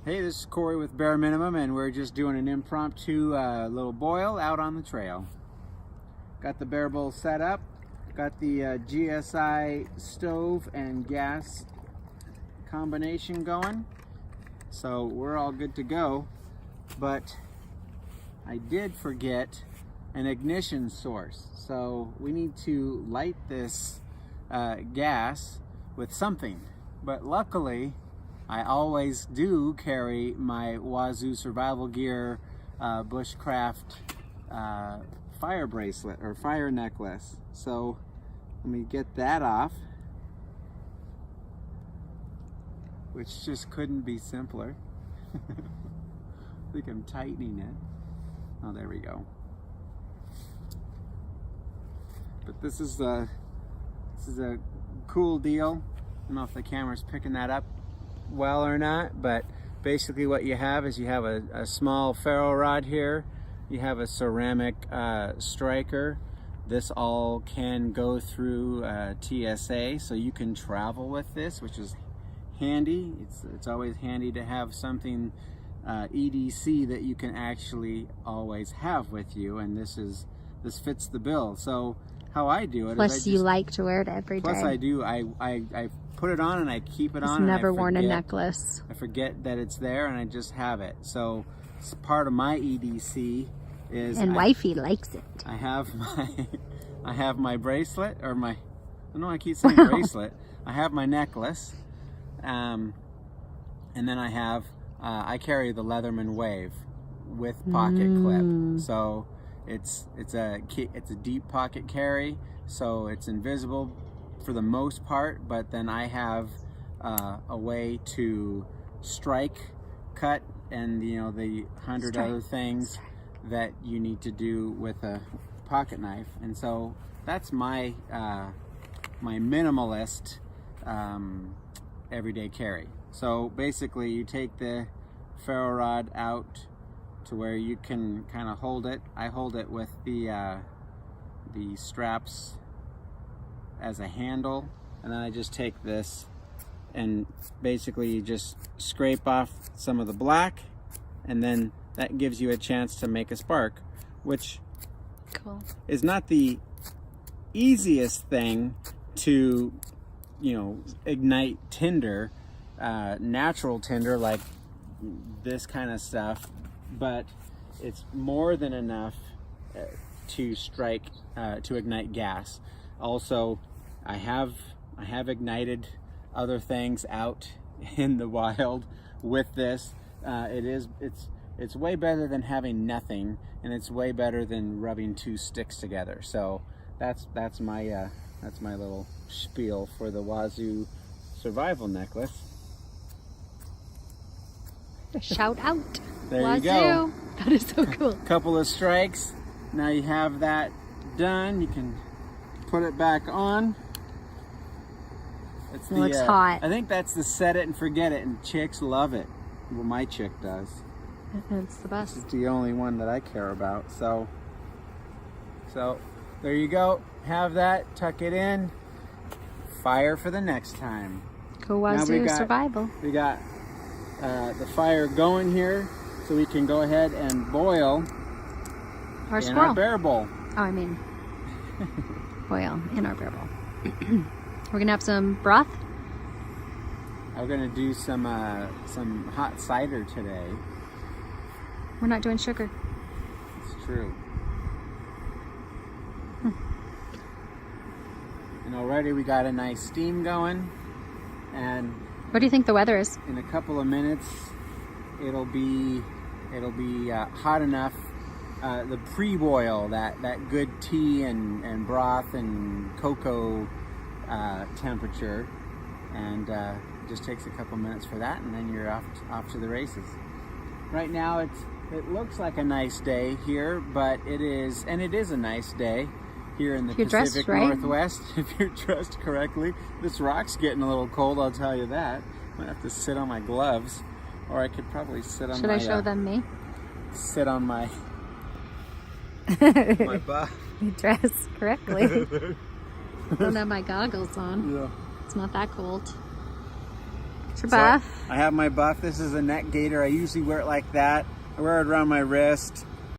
Hey, this is Cory with Bare Minimum, and we're just doing an impromptu little boil out on the trail. Got the bare bowl set up, got the GSI stove and gas combination going, so we're all good to go. But I did forget an ignition source, so we need to light this gas with something. But luckily, I always do carry my Wazoo survival gear bushcraft fire bracelet or fire necklace. So let me get that off, which just couldn't be simpler. I think I'm tightening it. Oh, there we go. But this is a cool deal. I don't know if the camera's picking that up well or not, but basically what you have is you have a small ferro rod here, you have a ceramic striker. This all can go through TSA, so you can travel with this, which is handy. It's always handy to have something EDC that you can actually always have with you, and this fits the bill. So how I do it plus you like to wear it every day. Plus I do. I put it on and I keep it on. He's never worn a necklace. I forget that it's there and I just have it. So it's part of my EDC is. And wifey likes it. I have my bracelet or my. I keep saying bracelet. I have my necklace, and then I have. I carry the Leatherman Wave with pocket clip. So it's a deep pocket carry, so it's invisible for the most part, but then I have a way to strike, cut, and the 100 other things that you need to do with a pocket knife. And so that's my my minimalist everyday carry. So basically you take the ferro rod out to where you can kind of hold it. I hold it with the straps as a handle, and then I just take this and basically you just scrape off some of the black, and then that gives you a chance to make a spark, which is not the easiest thing to ignite tinder, natural tinder like this kind of stuff, but it's more than enough to strike, to ignite gas. Also, I have ignited other things out in the wild with this. It's way better than having nothing, and it's way better than rubbing two sticks together. So that's my little spiel for the Wazoo survival necklace. Shout out. There Wazoo. You go. That is so cool. Couple of strikes. Now you have that done. You can put it back on. It looks hot. I think that's the set it and forget it, and chicks love it. Well, my chick does. It's the best. It's the only one that I care about. So there you go. Have that. Tuck it in. Fire for the next time. Go Wazoo survival. We got the fire going here, so we can go ahead and boil our our bare bowl. Oh, I mean, boil in our bare bowl. We're gonna have some broth. I'm gonna do some hot cider today. We're not doing sugar. It's true. And already we got a nice steam going, and what do you think the weather is? In a couple of minutes, it'll be hot enough. The pre-boil, that good tea and broth and cocoa temperature, and it just takes a couple minutes for that, and then you're off to the races. Right now it looks like a nice day here, but it is a nice day here in the Pacific Northwest, if you're dressed correctly. This rock's getting a little cold, I'll tell you that. I might have to sit on my gloves, or I could probably sit on Should I show them me? Sit on my butt. You dress correctly. I don't have my goggles on. Yeah. It's not that cold. It's your buff. I have my buff. This is a neck gaiter. I usually wear it like that. I wear it around my wrist.